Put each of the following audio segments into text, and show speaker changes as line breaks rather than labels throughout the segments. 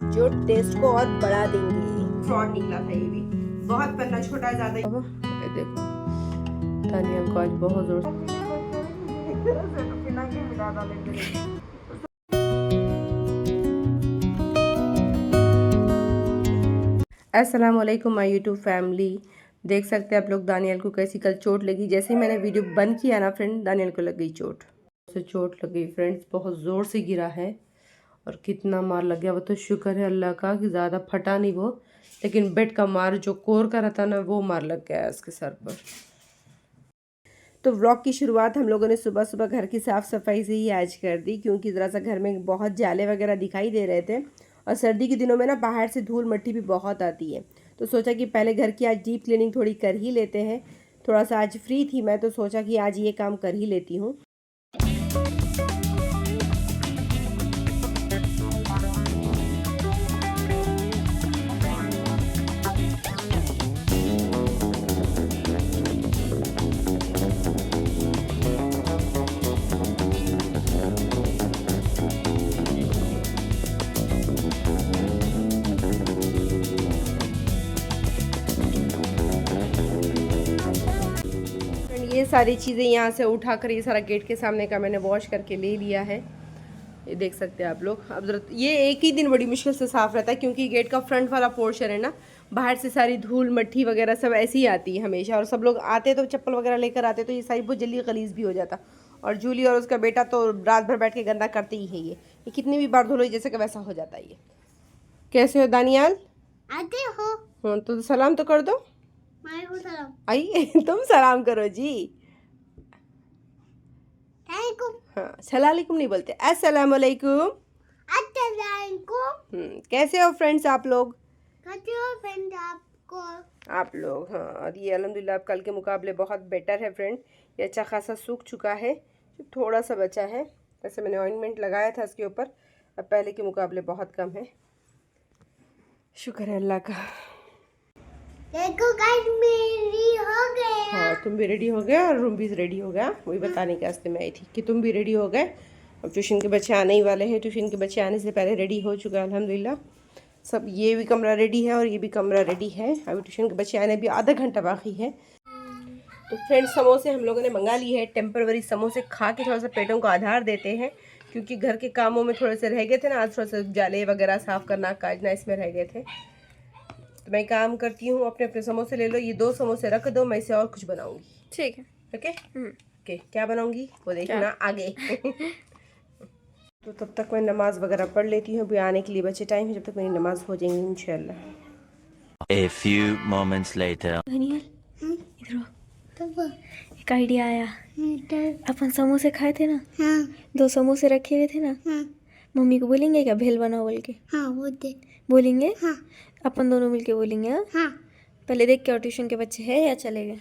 जो टेस्ट को और बढ़ा देंगे।
फ्रॉड निकला था ये भी, बहुत पन्ना छोटा ज्यादा।
ये देखो दानियल को आज बहुत जोर से अस्सलाम वालेकुम माय यूट्यूब फैमिली। देख सकते हैं आप लोग दानियल को कैसी कल चोट लगी। जैसे ही मैंने वीडियो बंद किया ना फ्रेंड, दानियल को लग गई चोट। उसे चोट लग गई फ्रेंड्स, बहुत ज़ोर से गिरा है और कितना मार लग गया। वो तो शुक्र है अल्लाह का कि ज़्यादा फटा नहीं वो, लेकिन बेड का मार जो कोर का रहता ना वो मार लग गया है उसके सर पर। तो व्लॉग की शुरुआत हम लोगों ने सुबह सुबह घर की साफ़ सफाई से ही आज कर दी, क्योंकि ज़रा सा घर में बहुत जाले वगैरह दिखाई दे रहे थे और सर्दी के दिनों में ना बाहर से धूल मट्टी भी बहुत आती है। तो सोचा कि पहले घर की आज डीप क्लीनिंग थोड़ी कर ही लेते हैं। थोड़ा सा आज फ्री थी मैं, तो सोचा कि आज ये काम कर ही लेती हूँ। ये सारी चीज़ें यहाँ से उठाकर ये सारा गेट के सामने का मैंने वॉश करके ले लिया है। ये देख सकते हैं आप लोग। अब जरा ये एक ही दिन बड़ी मुश्किल से साफ़ रहता है, क्योंकि गेट का फ्रंट वाला पोर्शन है ना, बाहर से सारी धूल मट्टी वगैरह सब ऐसी ही आती है हमेशा, और सब लोग आते तो चप्पल वगैरह लेकर आते तो ये सारी बहुत जल्दी गलीज भी हो जाता। और जूली और उसका बेटा तो रात भर बैठ के गंदा करते ही है। ये कितनी भी बार धुलो जैसे कि वैसा हो जाता है ये। कैसे हो दानियाल?
आते हो?
हाँ तो सलाम तो कर दो।
सलाम।
आई तुम सलाम करो जी। हाँ सलाम नहीं बोलते, अस्सलाम वालेकुम। कैसे हो फ्रेंड्स आप लोग? आप लोग हाँ। और ये अल्हम्दुलिल्लाह अब कल के मुकाबले बहुत बेटर है फ्रेंड। ये अच्छा खासा सूख चुका है, थोड़ा सा बचा है। वैसे मैंने ऑइंटमेंट लगाया था इसके ऊपर, अब पहले के मुकाबले बहुत कम है। शुक्र है अल्लाह का।
देखो गाइस मेरी हो गया।
हाँ तुम भी रेडी हो गए और रूम भी रेडी हो गया। वही बताने के वास्ते मैं आई थी कि तुम भी रेडी हो गए। अब ट्यूशन के बच्चे आने ही वाले हैं। ट्यूशन के बच्चे आने से पहले रेडी हो चुका है अल्हम्दुलिल्लाह सब। ये भी कमरा रेडी है और ये भी कमरा रेडी है। अभी ट्यूशन के बच्चे आने भी आधा घंटा बाकी है। तो फ्रेंड्स समोसे हम लोगों ने मंगा लिए हैं। टेम्पररी समोसे खा के थोड़ा सा पेटों को आधार देते हैं, क्योंकि घर के कामों में थोड़े से रह गए थे ना। आज थोड़ा सा जाले वगैरह साफ़ करना काटना इसमें रह गए थे। तो मैं काम करती हूँ, अपने अपने समोसे ले लो। ये 2 समोसे रख दो, मैं इसे और कुछ बनाऊंगी।
ठीक है।
Okay okay. क्या बनाऊंगी वो देखना आगे। तो तब तक मैं नमाज वगैरह पढ़ लेती हूँ। अभी आने के लिए बचे टाइम है, जब तक मेरी नमाज हो जाएंगी इंशाल्लाह।
A few moments later.
तो
एक आइडिया आया। अपन समोसे खाए थे ना,
हाँ
2 समोसे रखे हुए थे ना,
हाँ
मम्मी को बोलेंगे क्या भेल बनाओ बोल के?
हाँ वो दे।
बोलेंगे?
हाँ
अपन दोनों मिलके बोलेंगे। हाँ
हाँ
पहले देख के और ट्यूशन के बच्चे हैं या चले गए?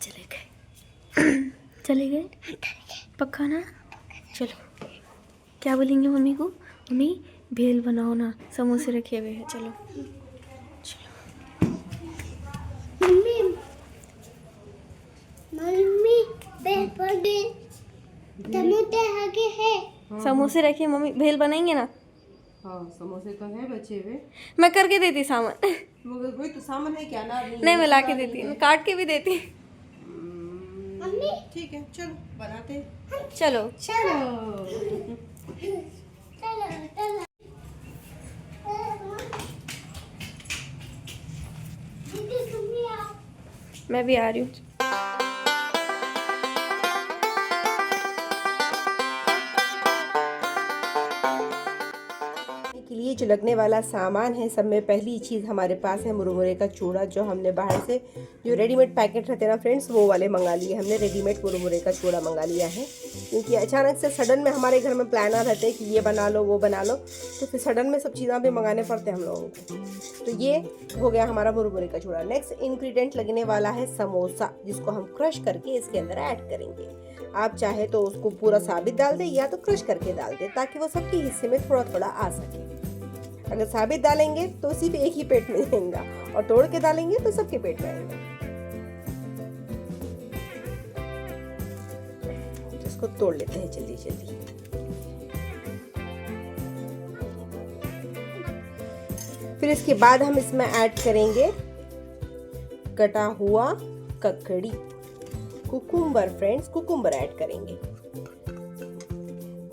चले गए। चले गए पक्का ना? चलो क्या बोलेंगे मम्मी को? मम्मी भेल बनाओ ना, समोसे रखे हुए हैं। चलो
मम्मी मम्मी बेपड़े टमाटर आगे है।
समोसे रखे मम्मी, भेल बनाएंगे ना?
हाँ समोसे तो है बचे हुए,
मैं करके देती सामान।
मगर वही तो सामान है क्या ना।
नहीं मैं ला के देती, मैं काट के भी देती।
मम्मी
ठीक है चलो बनाते हैं।
चलो
चलो चलो चलो। दीदी तुम भी आओ।
मैं भी आ रही हूँ।
के लिए जो लगने वाला सामान है, सब में पहली चीज़ हमारे पास है मुरमुरे का चूड़ा, जो हमने बाहर से जो रेडीमेड पैकेट रहते हैं ना फ्रेंड्स, वो वाले मंगा लिए हमने। रेडीमेड मुरमुरे का चूड़ा मंगा लिया है, क्योंकि अचानक से सडन में हमारे घर में प्लान आ रहते हैं कि ये बना लो वो बना लो, तो फिर सडन में सब चीज़ें भी मंगाने पड़ते हैं हम लोगों को। तो ये हो गया हमारा मुरमुरे का चूड़ा। नेक्स्ट इंग्रेडिएंट लगने वाला है समोसा, जिसको हम क्रश करके इसके अंदर ऐड करेंगे। आप चाहे तो उसको पूरा साबित डाल दें या तो क्रश करके डाल दें, ताकि वो सबके हिस्से में थोड़ा थोड़ा आ सके। अगर साबित डालेंगे तो सिर्फ एक ही पेट में जाएगा, और तोड़ के डालेंगे तो सबके पेट में आएगा। इसको तोड़ लेते हैं जल्दी जल्दी। फिर इसके बाद हम इसमें ऐड करेंगे कटा हुआ ककड़ी, कुकुम्बर फ्रेंड्स, कुकुम्बर ऐड करेंगे।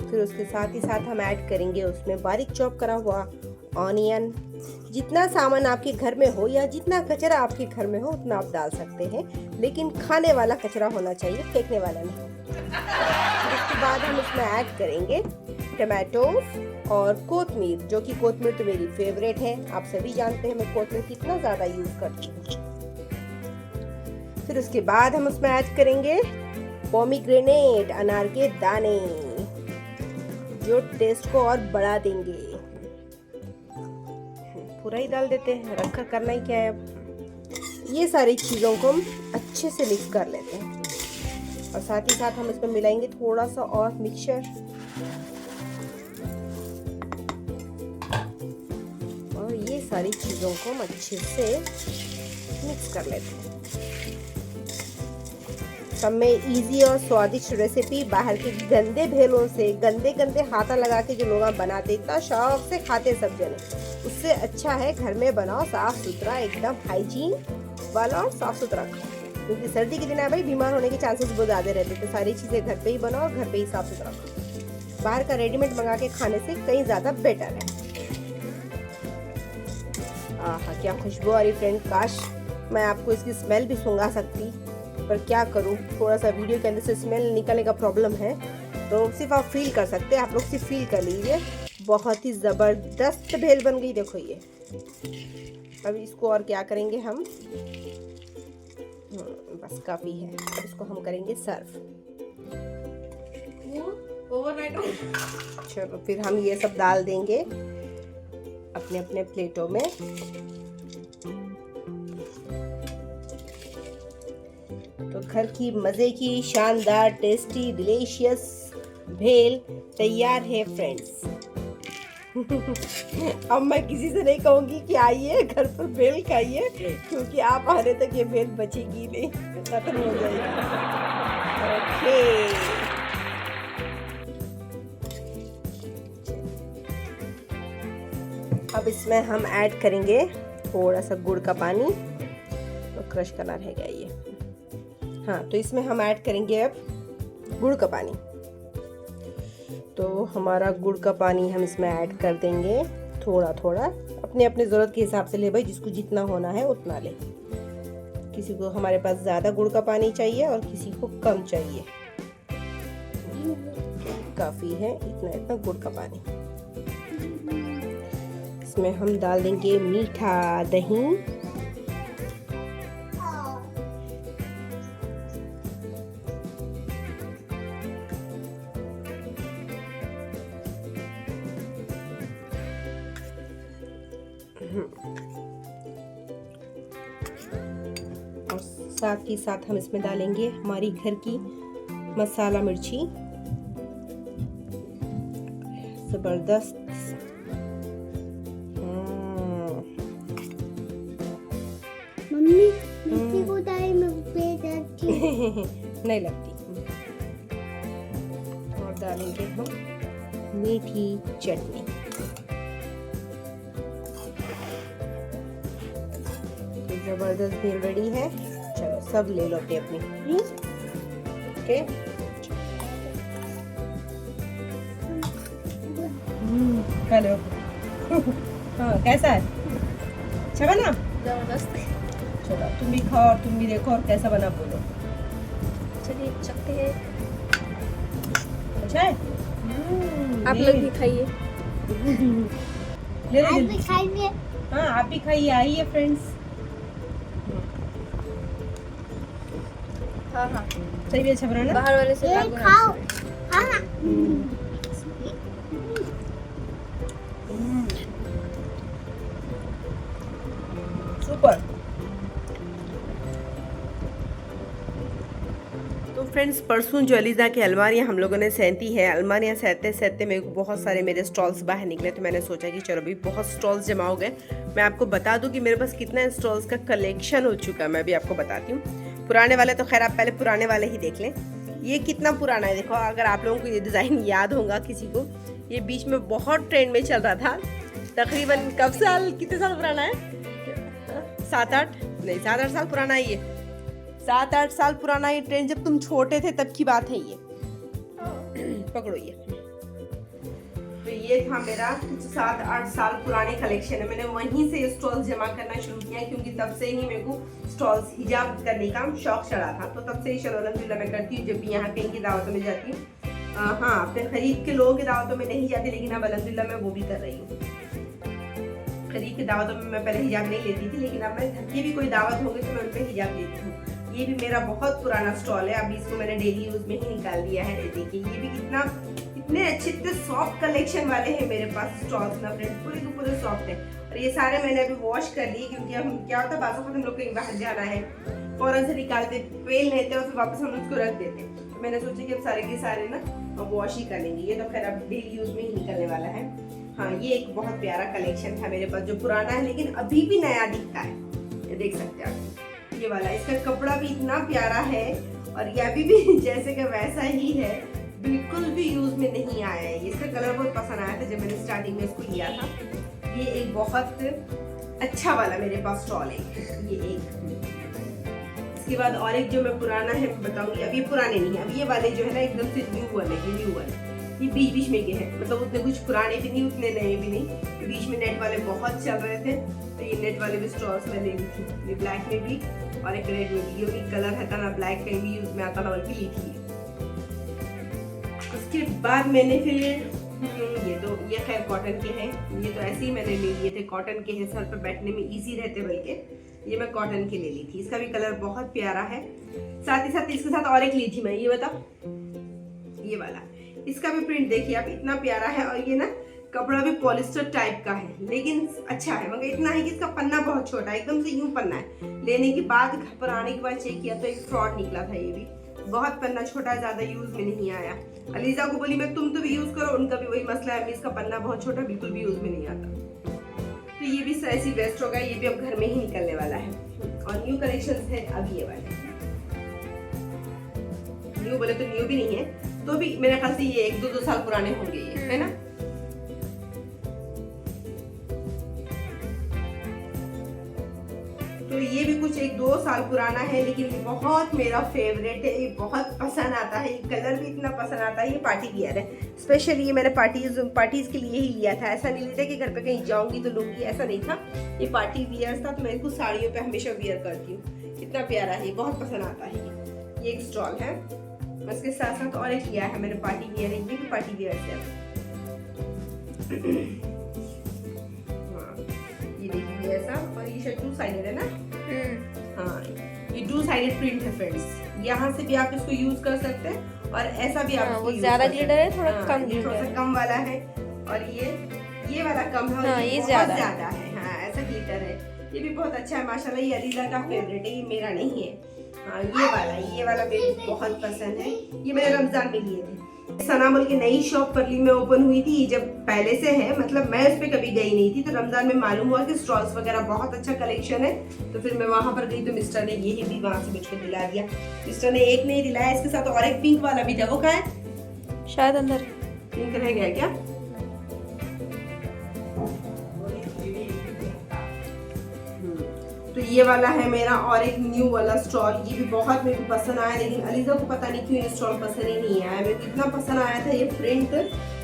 फिर उसके साथ ही साथ हम ऐड करेंगे उसमें बारीक चॉप करा हुआ ऑनियन। जितना सामान आपके घर में हो या जितना कचरा आपके घर में हो उतना आप डाल सकते हैं, लेकिन खाने वाला कचरा होना चाहिए, फेंकने वाला नहीं। इसके बाद हम इसमें ऐड करेंगे टमाटोज और कोतमीर, जो कि कोतमीर तो मेरी फेवरेट है। आप सभी जानते हैं मैं कोतमीर कितना ज़्यादा यूज़ करती हूँ। फिर उसके बाद हम उसमें ऐड करेंगे पोमीग्रेनेट, अनार के दाने, जो टेस्ट को और बढ़ा देंगे। पूरा ही डाल देते हैं, रखकर करना ही क्या है। अब ये सारी चीज़ों को हम अच्छे से मिक्स कर लेते हैं और साथ ही साथ हम इसमें मिलाएंगे थोड़ा सा और मिक्सचर और ये सारी चीज़ों को हम अच्छे से मिक्स कर लेते हैं। सब में इजी और स्वादिष्ट रेसिपी बाहर के गंदे भेलों से, गंदे गंदे हाथा लगा के जो लोग बनाते इतना शौक से खाते सब जने, उससे अच्छा है घर में बनाओ, साफ सुथरा, एकदम हाइजीन वाला और साफ सुथरा खाओ। क्योंकि सर्दी के दिन है भाई, बीमार होने के चांसेस बहुत ज़्यादा रहते, तो सारी चीज़ें घर पे ही बनाओ और घर पे ही साफ सुथरा खाओ। बाहर का रेडीमेड मंगा के खाने से कहीं ज़्यादा बेटर है। आहा क्या खुशबू आ रही फ्रेंड, काश मैं आपको इसकी स्मेल भी सूंघा सकती, पर क्या करूं, थोड़ा सा वीडियो के अंदर से स्मेल निकलने का प्रॉब्लम है, तो सिर्फ आप फील कर सकते हैं, आप लोग सिर्फ फील कर लीजिए। बहुत ही ज़बरदस्त भेल बन गई, देखो ये। अब इसको और क्या करेंगे हम, बस काफ़ी है। अब इसको हम करेंगे सर्व।
ओवरनाइट।
चलो फिर हम ये सब डाल देंगे अपने अपने प्लेटों में। तो घर की मज़े की शानदार टेस्टी डिलीशियस भेल तैयार है फ्रेंड्स। अब मैं किसी से नहीं कहूँगी कि आइए घर पर भेल खाइए, क्योंकि आप आने तक ये भेल बचेगी नहीं, खत्म हो जाएगी। ओके अब इसमें हम ऐड करेंगे थोड़ा सा गुड़ का पानी, तो क्रश करना रहेगा ये। हाँ, तो इसमें हम ऐड करेंगे अब गुड़ का पानी। तो हमारा गुड़ का पानी हम इसमें ऐड कर देंगे थोड़ा थोड़ा, अपने अपने ज़रूरत के हिसाब से ले भाई, जिसको जितना होना है उतना ले। किसी को हमारे पास ज़्यादा गुड़ का पानी चाहिए और किसी को कम चाहिए, काफ़ी है इतना इतना गुड़ का पानी। इसमें हम डाल देंगे मीठा दही, और साथ ही साथ हम इसमें डालेंगे हमारी घर की मसाला मिर्ची, जबरदस्त।
मम्मी मिर्ची को दाई में पेट रखी
नहीं लगती। और डालेंगे हम मीठी चटनी। जबरदस्त भेल रेडी है। चलो सब ले लो अपनी अपनी। Okay, hello. हाँ कैसा है, अच्छा बना?
जबरदस्त।
चलो तुम भी खाओ और तुम भी देखो और कैसा बना बोलो।
चलिए चखते हैं।
अच्छा है?
आप लोग भी खाइए।
ले
आज
लो
भी खाएंगे।
हाँ आप भी खाइए, आइए फ्रेंड्स।
हाँ हाँ,
सही भी अच्छा बना ना?
बाहर वाले से
ये
लाख गुना
खाओ
अच्छा है।
खाओ ना।
सुपर। तो फ्रेंड्स, परसों जो अलीज़ा की अलमारियाँ हम लोगों ने सहती है, अलमारियाँ सहते सहते मेरे को बहुत सारे मेरे स्टॉल्स बाहर निकले, तो मैंने सोचा कि चलो भाई बहुत स्टॉल्स जमा हो गए, मैं आपको बता दूं कि मेरे पास कितना स्टॉल्स का कलेक्शन हो चुका है। मैं भी आपको बताती हूँ। पुराने वाले तो खैर आप पहले पुराने वाले ही देख लें। ये कितना पुराना है देखो, अगर आप लोगों को ये डिज़ाइन याद होगा किसी को, ये बीच में बहुत ट्रेंड में चल रहा था। तकरीबन कब साल, कितने साल पुराना है? 7-8 साल पुराना है ये। 7-8 साल पुराना ये ट्रेंड, जब तुम छोटे थे तब की बात है ये। पकड़ो ये। तो ये था मेरा 7-8 साल पुराने कलेक्शन है। मैंने वहीं से स्टॉल्स जमा करना शुरू किया, क्योंकि तब से ही मेरे को स्टॉल्स हिजाब करने का शौक चढ़ा था। तो तब से ही चलो अल्हम्दुलिल्लाह मैं करती हूँ, जब भी यहाँ कहीं की दावतों में जाती हूँ। हाँ, अपने खरीद के लोगों की दावतों में नहीं जाती, लेकिन अब अल्हम्दुलिल्लाह मैं वो भी कर रही हूँ। खरीद की दावतों में मैं पहले हिजाब नहीं लेती थी, लेकिन अब मैं घर की भी कोई दावत होगी तो मैं उन पर हिजाब लेती हूँ। ये भी मेरा बहुत पुराना स्टॉल है, अभी इसको मैंने डेली यूज में ही निकाल दिया है। देखिए ये भी इतने अच्छे सॉफ्ट कलेक्शन वाले हैं मेरे पास स्टॉल्स ना फ्रेंड्स, पूरे के पूरे सॉफ्ट है। और ये सारे मैंने अभी वॉश कर लिए, क्योंकि हम क्या होता है बाज़ वक़्त हम लोग कहीं बाहर जाना है, फौरन से निकालते पेल लेते और फिर वापस हम उसको रख देते। तो मैंने सोचा कि अब सारे के सारे ना वॉश ही कर लेंगे। ये तो खैर अब डेली यूज में ही निकलने वाला है। हाँ, ये एक बहुत प्यारा कलेक्शन था मेरे पास जो पुराना है लेकिन अभी भी नया दिखता है। ये देख सकते हैं आप, ये वाला, इसका कपड़ा भी इतना प्यारा है और ये अभी भी जैसे कि वैसा ही है, बिल्कुल भी यूज में नहीं आया है। इसका कलर बहुत पसंद आया था जब मैंने स्टार्टिंग में इसको लिया था। ये एक बहुत अच्छा वाला मेरे पास स्टॉल है। ये एक, इसके बाद और एक जो मैं पुराना है बताऊंगी। अब ये पुराने नहीं है, अब ये वाले जो है ना एकदम से न्यू वाले हैं, न्यू वाले। ये बीच बीच में के हैं, मतलब उतने कुछ पुराने भी नहीं उतने नए भी नहीं। बीच में नेट वाले बहुत चल रहे थे, तो ये नेट वाले भी स्टॉल्स में ले ली थी। ये ब्लैक में भी और एक रेड में भी, ये कलर है था ना ब्लैक कहीं भी यूज में आता ना, वही ली थी। उसके बाद मैंने फिर ये खैर कॉटन के हैं, ये तो ऐसे ही मैंने ले लिए थे, कॉटन के हैं, सर पर बैठने में इजी रहते, बल्कि ये मैं कॉटन के ले ली थी। इसका भी कलर बहुत प्यारा है। साथ ही साथ इसके साथ और एक ली थी मैं, ये बताओ, ये वाला, इसका भी प्रिंट देखिए आप, इतना प्यारा है। और ये ना कपड़ा भी पॉलिस्टर टाइप का है, लेकिन अच्छा है, मगर इतना है कि इसका पन्ना बहुत छोटा है, एकदम से यूं पन्ना है। लेने के बाद घर पर आने के बाद चेक किया तो एक फ्रॉड निकला था। ये भी बहुत पन्ना छोटा है, ज्यादा यूज में नहीं आया। अलीजा को बोली मैं तुम तो भी यूज करो, उनका भी वही मसला है, इसका पन्ना बहुत छोटा, बिल्कुल भी यूज में नहीं आता। तो ये भी ऐसी वेस्ट होगा, ये भी अब घर में ही निकलने वाला है। और न्यू कलेक्शंस है अब ये वाले, न्यू बोले तो न्यू भी नहीं है, तो भी मेरे ख्याल से ये 1-2 साल पुराने होंगे ये, है ना। तो ये भी कुछ 1-2 साल पुराना है, लेकिन ये बहुत मेरा फेवरेट है, ये बहुत पसंद आता है। ये कलर भी इतना पसंद आता है। ये पार्टी वियर है, स्पेशली ये मैंने पार्टीज के लिए ही लिया था। ऐसा नहीं लिया कि घर पे कहीं जाऊंगी तो लूंगी, ऐसा नहीं था। ये पार्टी वियर था, तो मैं इसको साड़ियों पे हमेशा वियर करती हूँ। इतना प्यारा है, बहुत पसंद आता है। ये एक स्टॉल है, उसके साथ साथ और एक लिया है मैंने पार्टी वियर है, ये भी पार्टी वियर से। ये देखिए ऐसा, और ये शायद 2 साइडेड है ना। हाँ, ये 2 साइडेड प्रिंट है फ्रेंड्स। यहाँ से भी आप इसको यूज कर सकते हैं और ऐसा भी आप
वो ज्यादा ग्लिटर है, थोड़ा कम
ग्लिटर, थोड़ा सा कम वाला है। और ये वाला कम है,
हाँ, ये
ज्यादा है। हाँ, ऐसा ग्लिटर है। ये भी बहुत अच्छा है माशाल्लाह। ये अलीजा का फेवरेट है, ये मेरा नहीं है। हाँ, ये वाला मेरे बहुत पसंद है। ये मैंने रमजान में लिए थे। सनामल की नई शॉप परली में ओपन हुई थी, जब पहले से है, मतलब मैं उस पर कभी गई नहीं थी, तो रमजान में मालूम हुआ कि स्टॉल्स वगैरह बहुत अच्छा कलेक्शन है। तो फिर मैं वहां पर गई, तो मिस्टर ने ये भी वहां से मुझको दिला दिया। मिस्टर ने एक नहीं दिलाया, इसके साथ और एक पिंक वाला भी था। वो कहाँ है?
शायद अंदर
पिंक रह गया क्या? तो ये वाला है मेरा और एक न्यू वाला स्टॉल। ये भी बहुत मेरे को पसंद आया, लेकिन अलीजा को पता नहीं क्यों ये स्टॉल पसंद ही नहीं आया। मेरे को इतना पसंद आया था ये प्रिंट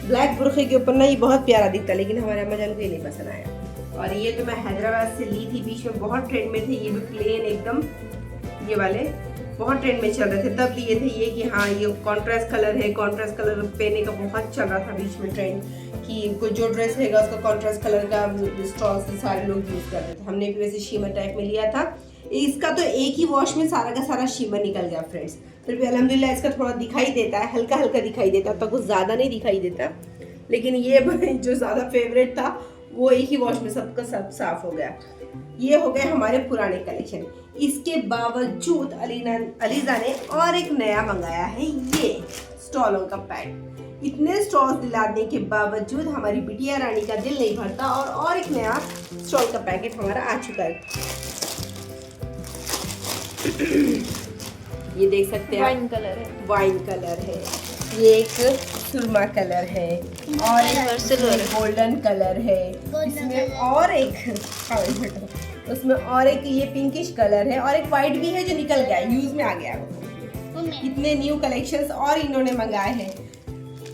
ब्लैक बुरखे के ऊपर ना, ये बहुत प्यारा दिखता, लेकिन हमारे अम्मा जान को ये नहीं पसंद आया। और ये तो मैं हैदराबाद से ली थी, बीच में बहुत ट्रेंड में थे। ये भी प्लेन एकदम, ये वाले बहुत ट्रेंड में चल रहे थे, तब लिए थे ये कि हाँ ये कॉन्ट्रास्ट कलर है। कॉन्ट्रास्ट कलर पहनने का बहुत चल रहा था बीच में ट्रेंड, कि कोई जो ड्रेस रहेगा उसका कॉन्ट्रास्ट कलर का स्टॉल से सारे लोग यूज करते थे। हमने भी वैसे शीमर टाइप में लिया था। इसका तो एक ही वॉश में सारा का सारा शीमर निकल गया फ्रेंड्स। फिर भी अल्हम्दुलिल्लाह इसका थोड़ा दिखाई देता है, हल्का हल्का दिखाई देता है, तो कुछ ज़्यादा नहीं दिखाई देता। लेकिन ये जो ज़्यादा फेवरेट था वो एक ही वॉश में सबका सब साफ हो गया।
ये हो गए हमारे पुराने कलेक्शन। इसके बावजूद अलीजा ने और एक नया मंगाया है, ये स्टॉलों का पैक। इतने स्टॉल्स दिलाने के बावजूद हमारी बिटिया रानी का दिल नहीं भरता और एक नया स्टॉल का पैकेट हमारा आ चुका है। ये देख सकते हैं,
वाइन कलर है,
वाइन कलर है, ये एक सुरमा कलर है और एक
सिल्वर
गोल्डन कलर है, इसमें और एक उसमें और एक ये पिंकिश कलर है और एक वाइट भी है जो निकल गया, यूज में आ गया। इतने न्यू कलेक्शंस और इन्होंने मंगाए हैं।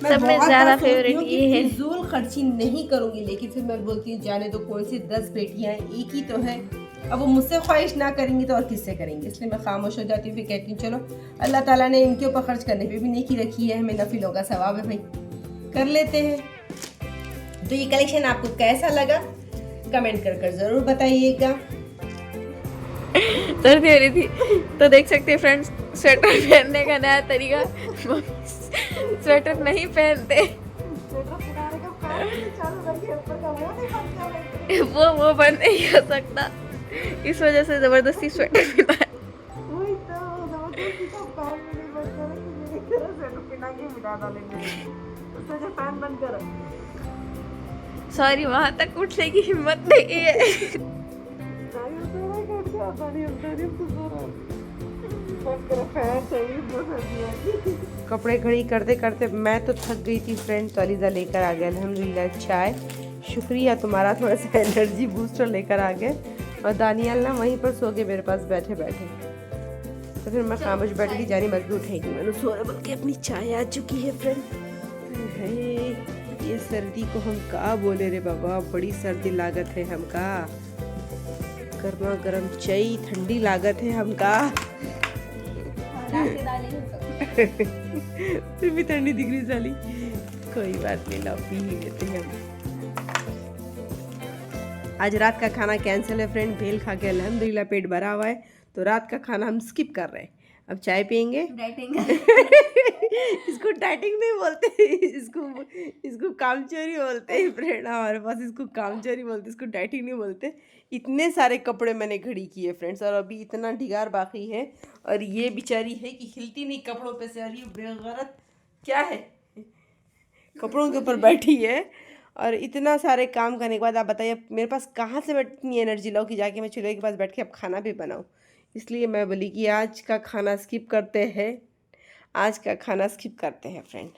मैं
सब में
बहुत
ज्यादा
बार सोचती
फेवरेट
हूँ कि
ये है।
फिजूल खर्ची नहीं करूंगी, लेकिन फिर मैं बोलती हूँ जाने दो, कौन सी 10 बेटियां हैं, एक ही तो है। अब वो मुझसे ख्वाहिश ना करेंगी तो और किससे करेंगे, इसलिए मैं खामोश हो जाती हूँ। फिर कहती हूँ चलो अल्लाह ताला ने इनके ऊपर खर्च करने पे भी नेकी रखी है, हमें नफिलों का सवाब है भाई, कर लेते हैं। तो ये कलेक्शन आपको कैसा लगा कमेंट कर जरूर बताइएगा।
सर्दी हो रही थी तो देख सकते हैं फ्रेंड्स, स्वेटर पहनने का नया तरीका। स्वेटर नहीं पहनते, वो बंद नहीं हो सकता, इस वजह से जबरदस्ती स्वेटर पहना है। सॉरी, वहां तक उठने की हिम्मत नहीं है।
कपड़े खड़ी करते करते मैं तो थक गई थी फ्रेंड, तो अलीजा लेकर आ गया अल्हम्दुलिल्लाह चाय। शुक्रिया तुम्हारा, थोड़ा सा एनर्जी बूस्टर लेकर आ गए। और दानियाल ना वहीं पर सो के मेरे पास बैठे बैठे, तो फिर मैं खामोश बैठ गई, जानी मत भी उठेगी, मैंने सोने बोल के अपनी चाय आ चुकी है फ्रेंड। ये सर्दी को हम का बोले रे बाबा, बड़ी सर्दी लागत है हमका, गर्मा गर्म चाय ठंडी लागत है हमका। फिर भी ठंडी दिख रही साली, कोई बात नहीं, लाओ पी ही लेते हैं हम। आज रात का खाना कैंसिल है फ्रेंड, भेल खा के अल्हम्दुलिल्लाह पेट भरा हुआ है, तो रात का खाना हम स्किप कर रहे हैं। अब चाय पियेंगे। इसको डाइटिंग नहीं बोलते, इसको कामचोरी बोलते हैं फ्रेंड, हमारे पास इसको कामचोरी बोलते, इसको डाइटिंग नहीं बोलते। इतने सारे कपड़े मैंने घड़ी किए फ्रेंड्स, और अभी इतना ढिगार बाकी है, और ये बेचारी है कि हिलती नहीं कपड़ों पे से, और ये बेगैरत क्या है, कपड़ों के ऊपर बैठी है। और इतना सारे काम करने के बाद आप बताइए मेरे पास कहाँ से मैं इतनी एनर्जी लाऊं कि जाके मैं चूल्हे के पास बैठ के अब खाना भी बनाऊं। इसलिए मैं बोली कि आज का खाना स्किप करते हैं, आज का खाना स्किप करते हैं फ्रेंड।